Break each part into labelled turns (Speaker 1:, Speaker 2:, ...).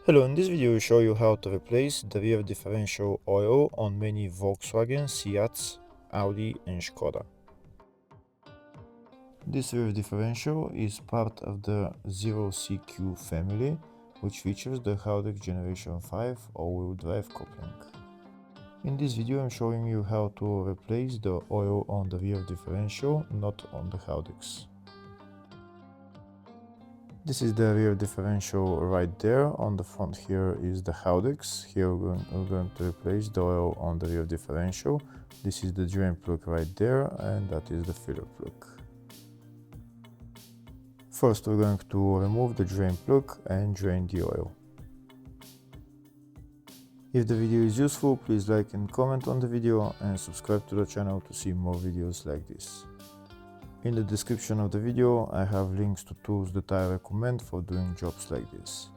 Speaker 1: Hello, in this video we show you how to replace the rear differential oil on many Volkswagen, Seats, Audi and Skoda. This rear differential is part of the 0CQ family, which features the Haldex Generation 5 all-wheel drive coupling. In this video I'm showing you how to replace the oil on the rear differential, not on the Haldex. This is the rear differential right there. On the front here is the Haldex. Here we're going to replace the oil on the rear differential. This is the drain plug right there, and that is the filler plug. First we're going to remove the drain plug and drain the oil. If the video is useful, please like and comment on the video and subscribe to the channel to see more videos like this. In the description of the video, I have links to tools that I recommend for doing jobs like this.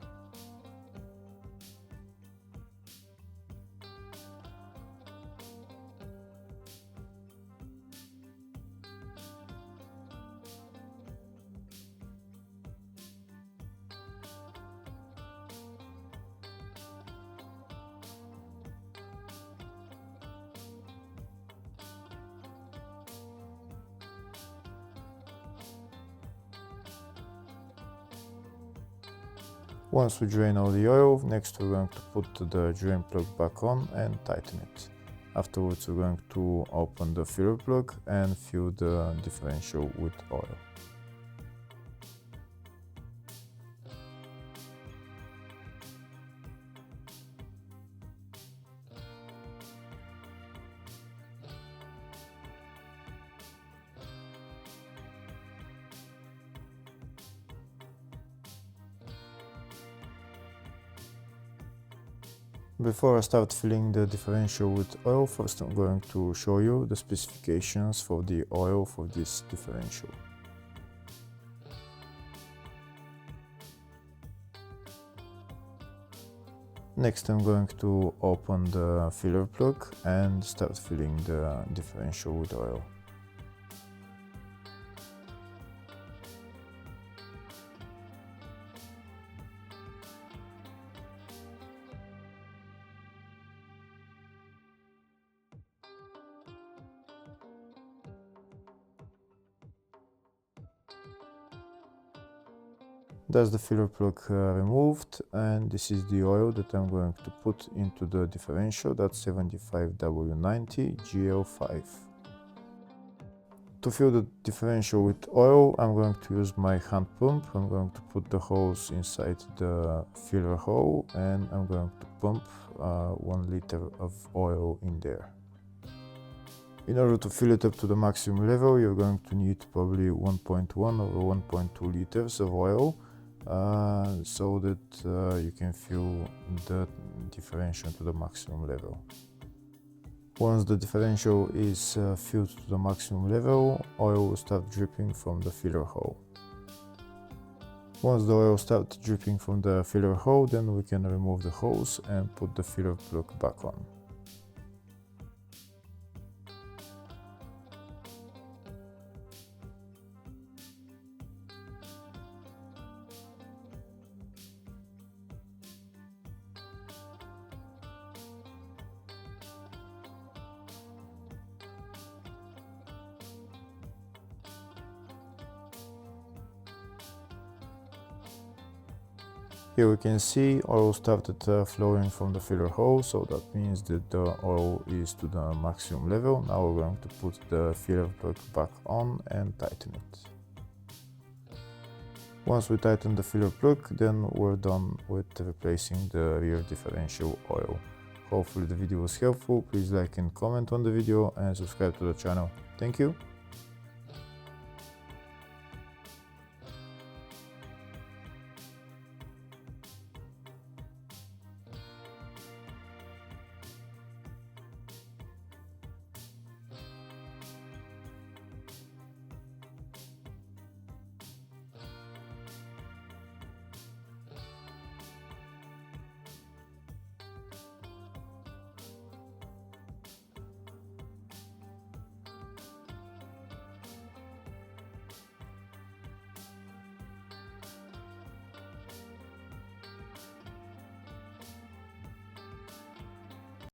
Speaker 1: Once we drain all the oil, next we're going to put the drain plug back on and tighten it. Afterwards we're going to open the filler plug and fill the differential with oil. Before I start filling the differential with oil, first I'm going to show you the specifications for the oil for this differential. Next I'm going to open the filler plug and start filling the differential with oil. That's the filler plug removed, and this is the oil that I'm going to put into the differential. That's 75W90 GL5. To fill the differential with oil, I'm going to use my hand pump. I'm going to put the hose inside the filler hole and I'm going to pump 1 liter of oil in there. In order to fill it up to the maximum level, you're going to need probably 1.1 or 1.2 liters of oil. So that you can fill the differential to the maximum level. Once the differential is filled to the maximum level, oil will start dripping from the filler hole. Once the oil starts dripping from the filler hole, then we can remove the hose and put the filler plug back on. Here we can see oil started flowing from the filler hole, so that means that the oil is to the maximum level. Now we're going to put the filler plug back on and tighten it. Once we tighten the filler plug, then we're done with replacing the rear differential oil. Hopefully the video was helpful. Please like and comment on the video and subscribe to the channel. Thank you.